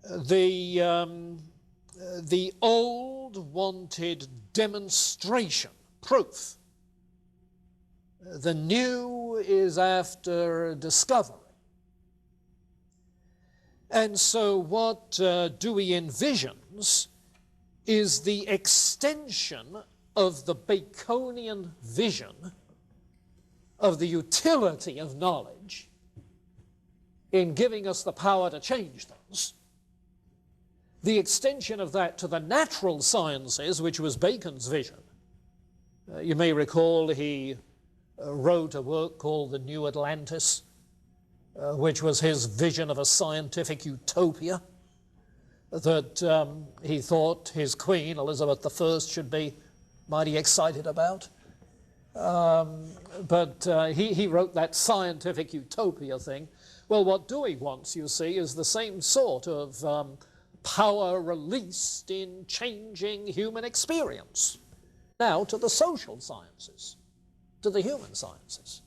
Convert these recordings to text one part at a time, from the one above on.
the old wanted demonstration, proof. The new is after discovery. And so what Dewey envisions is the extension of the Baconian vision of the utility of knowledge in giving us the power to change things, the extension of that to the natural sciences, which was Bacon's vision. You may recall he wrote a work called The New Atlantis, which was his vision of a scientific utopia that he thought his queen, Elizabeth I, should be mighty excited about. But he wrote that scientific utopia thing. Well, what Dewey wants, you see, is the same sort of power released in changing human experience. Now to the social sciences, to the human sciences.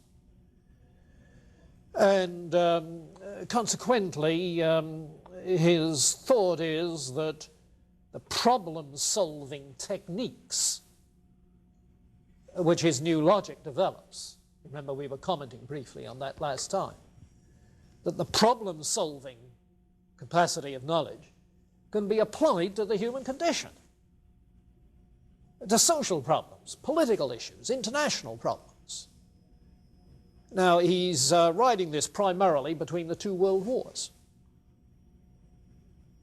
And consequently, his thought is that the problem-solving techniques which his new logic develops, remember we were commenting briefly on that last time, that the problem-solving capacity of knowledge can be applied to the human condition, to social problems, political issues, international problems. Now, he's writing this primarily between the two world wars,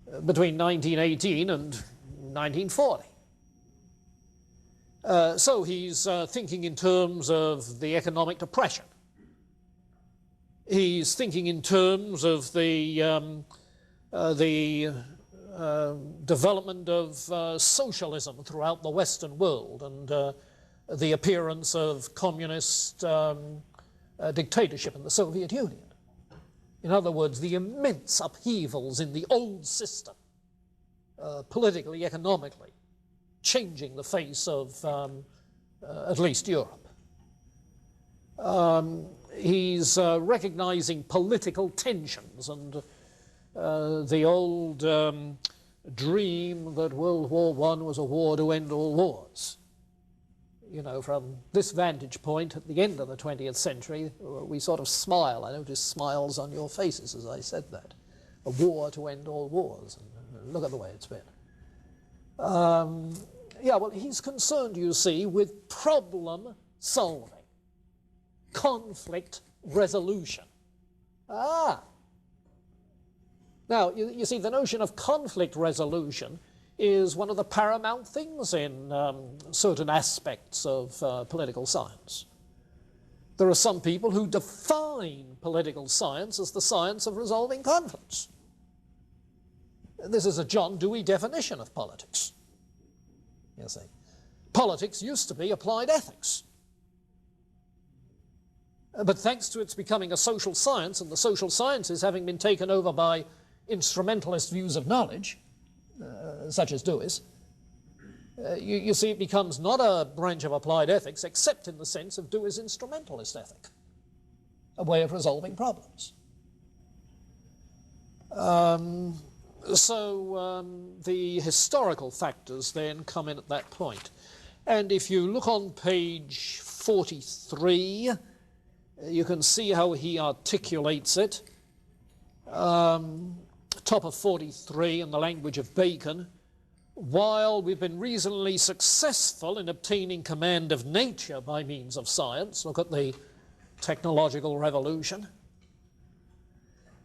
between 1918 and 1940. So he's thinking in terms of the economic depression. He's thinking in terms of the development of socialism throughout the Western world and the appearance of communist dictatorship in the Soviet Union. In other words, the immense upheavals in the old system, politically, economically, changing the face of at least Europe. He's recognizing political tensions and the old dream that World War I was a war to end all wars. You know, from this vantage point at the end of the 20th century, we sort of smile. I noticed smiles on your faces as I said that. A war to end all wars. And look at the way it's been. Yeah, well, he's concerned, you see, with problem solving, conflict resolution. Now, you see, the notion of conflict resolution is one of the paramount things in certain aspects of political science. There are some people who define political science as the science of resolving conflicts. This is a John Dewey definition of politics. You see, politics used to be applied ethics. But thanks to its becoming a social science and the social sciences having been taken over by instrumentalist views of knowledge, such as Dewey's, you see it becomes not a branch of applied ethics except in the sense of Dewey's instrumentalist ethic, a way of resolving problems. So the historical factors then come in at that point. And if you look on page 43, you can see how he articulates it. Top of 43 in the language of Bacon. While we've been reasonably successful in obtaining command of nature by means of science, look at the technological revolution,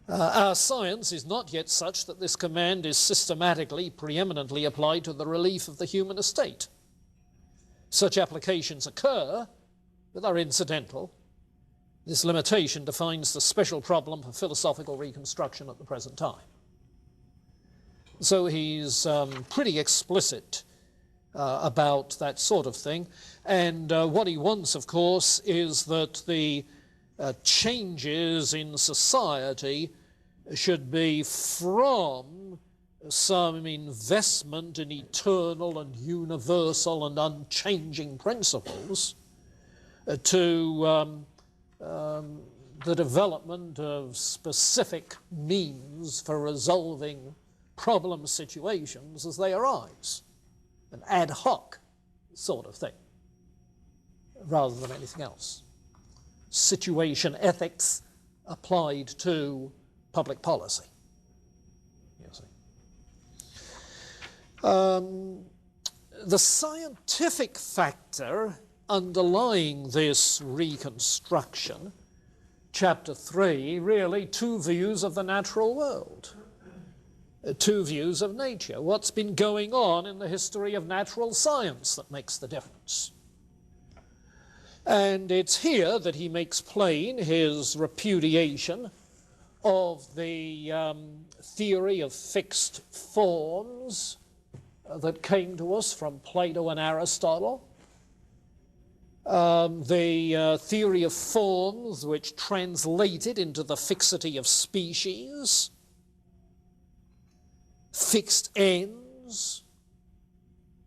our science is not yet such that this command is systematically, preeminently applied to the relief of the human estate. Such applications occur, but are incidental. This limitation defines the special problem for philosophical reconstruction at the present time. So he's pretty explicit about that sort of thing. And what he wants, of course, is that the changes in society should be from some investment in eternal and universal and unchanging principles to the development of specific means for resolving problem situations as they arise, an ad hoc sort of thing, rather than anything else. Situation ethics applied to public policy, you see. The scientific factor underlying this reconstruction, chapter 3, really two views of the natural world, two views of nature. What's been going on in the history of natural science that makes the difference. And it's here that he makes plain his repudiation of the theory of fixed forms that came to us from Plato and Aristotle. The theory of forms which translated into the fixity of species, fixed ends,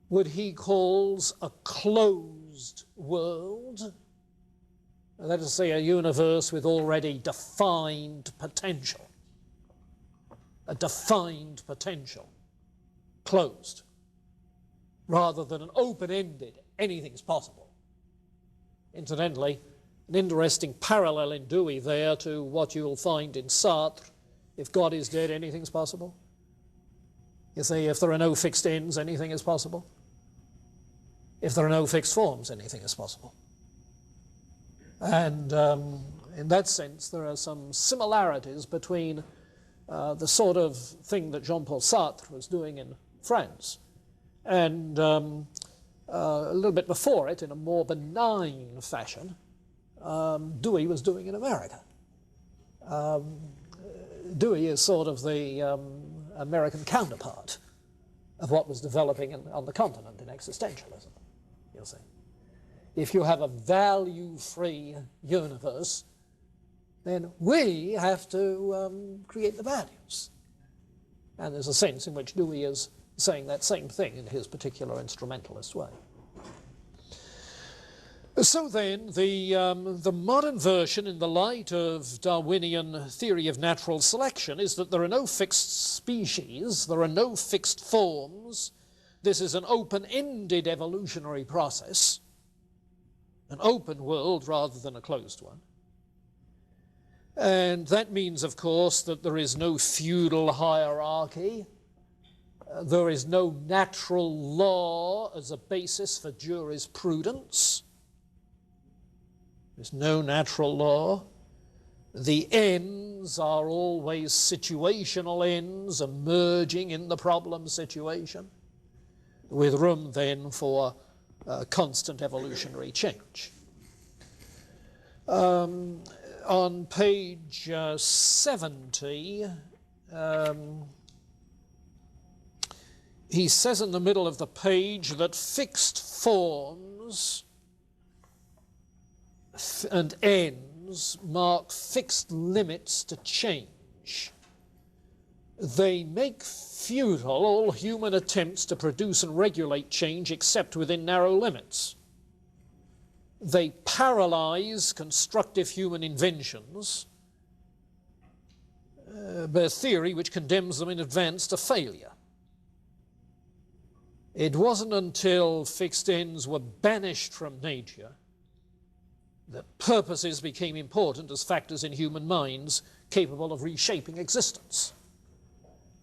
what he calls a closed world, that is to say, a universe with already defined potential, a defined potential, closed, rather than an open-ended, anything's possible. Incidentally, an interesting parallel in Dewey there to what you'll find in Sartre, if God is dead, anything's possible. You see, if there are no fixed ends, anything is possible. If there are no fixed forms, anything is possible. And in that sense, there are some similarities between the sort of thing that Jean-Paul Sartre was doing in France and a little bit before it, in a more benign fashion, Dewey was doing in America. Dewey is sort of the American counterpart of what was developing on the continent in existentialism, you'll see. If you have a value-free universe, then we have to create the values. And there's a sense in which Dewey is saying that same thing in his particular instrumentalist way. So then, the modern version in the light of Darwinian theory of natural selection is that there are no fixed species, there are no fixed forms. This is an open-ended evolutionary process, an open world rather than a closed one. And that means, of course, that there is no feudal hierarchy. There is no natural law as a basis for jurisprudence. There's no natural law. The ends are always situational ends emerging in the problem situation, with room then for constant evolutionary change. On page 70, he says in the middle of the page that fixed forms and ends mark fixed limits to change. They make futile all human attempts to produce and regulate change except within narrow limits. They paralyze constructive human inventions by a theory which condemns them in advance to failure. It wasn't until fixed ends were banished from nature that purposes became important as factors in human minds capable of reshaping existence.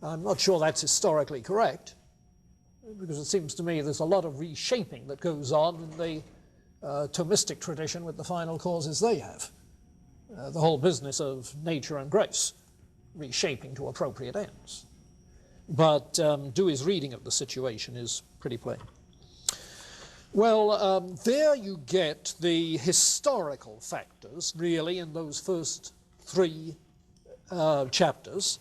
I'm not sure that's historically correct, because it seems to me there's a lot of reshaping that goes on in the Thomistic tradition with the final causes they have. The whole business of nature and grace, reshaping to appropriate ends. But Dewey's reading of the situation is pretty plain. Well, there you get the historical factors, really, in those first three chapters.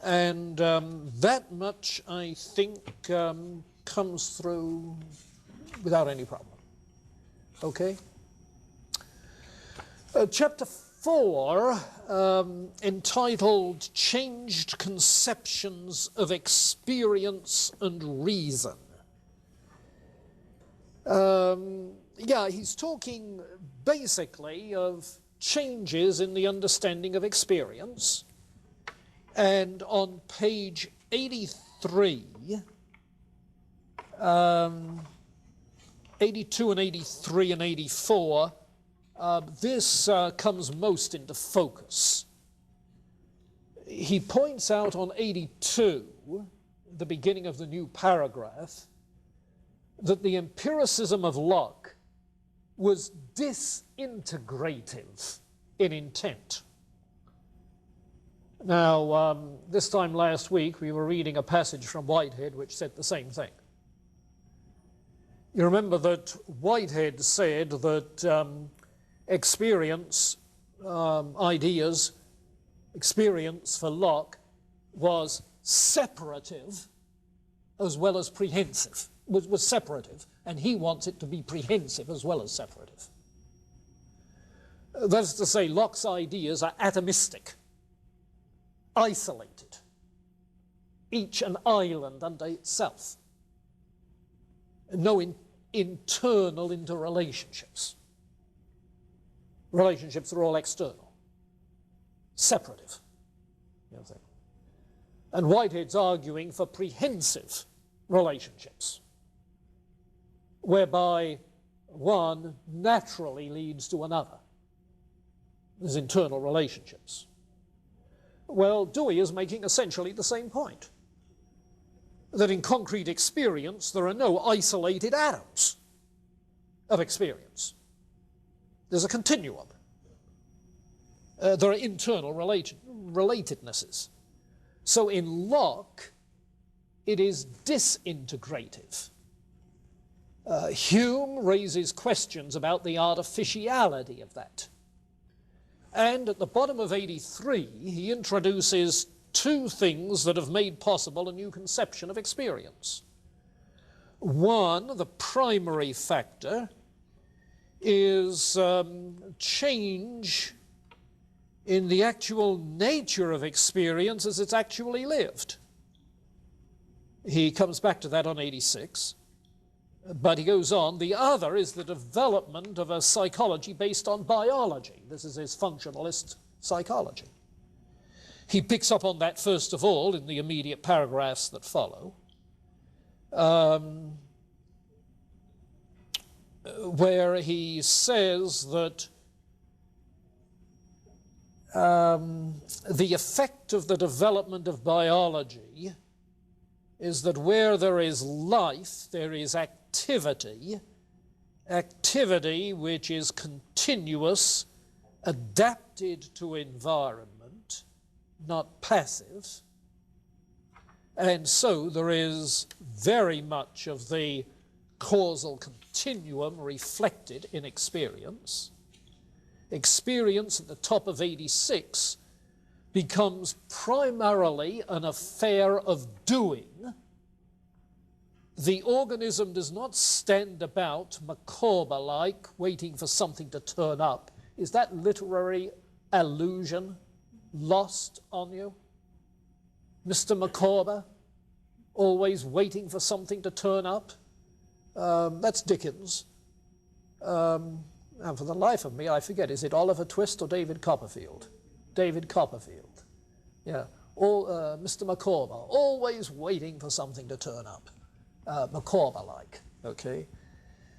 And that much, I think, comes through without any problem. Okay? Chapter 4, entitled Changed Conceptions of Experience and Reason. Yeah, he's talking basically of changes in the understanding of experience. And on page 83, 82 and 83 and 84, this comes most into focus. He points out on 82, the beginning of the new paragraph, that the empiricism of Locke was disintegrative in intent. Now, this time last week, we were reading a passage from Whitehead which said the same thing. You remember that Whitehead said that experience, ideas, experience for Locke was separative as well as prehensive, was separative, and he wants it to be prehensive as well as separative. That is to say, Locke's ideas are atomistic, isolated, each an island unto itself. No internal interrelationships. Relationships are all external, separative. You know, and Whitehead's arguing for prehensive relationships, whereby one naturally leads to another. There's internal relationships. Well, Dewey is making essentially the same point, that in concrete experience there are no isolated atoms of experience. There's a continuum. There are internal relatednesses. So in Locke, it is disintegrative. Hume raises questions about the artificiality of that. And at the bottom of 83, he introduces two things that have made possible a new conception of experience. One, the primary factor, is change in the actual nature of experience as it's actually lived. He comes back to that on 86, but he goes on. The other is the development of a psychology based on biology. This is his functionalist psychology. He picks up on that first of all in the immediate paragraphs that follow, where he says that the effect of the development of biology is that where there is life, there is activity, activity which is continuous, adapted to environment, not passive. And so there is very much of the causal continuum reflected in experience. Experience at the top of 86 becomes primarily an affair of doing. The organism does not stand about Micawber-like, waiting for something to turn up. Is that literary allusion lost on you? Mr. Micawber, always waiting for something to turn up? That's Dickens. And for the life of me, I forget, is it Oliver Twist or David Copperfield? David Copperfield. Yeah, Mr. Micawber, always waiting for something to turn up. Micawber-like, okay?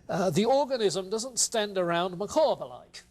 The organism doesn't stand around Micawber-like.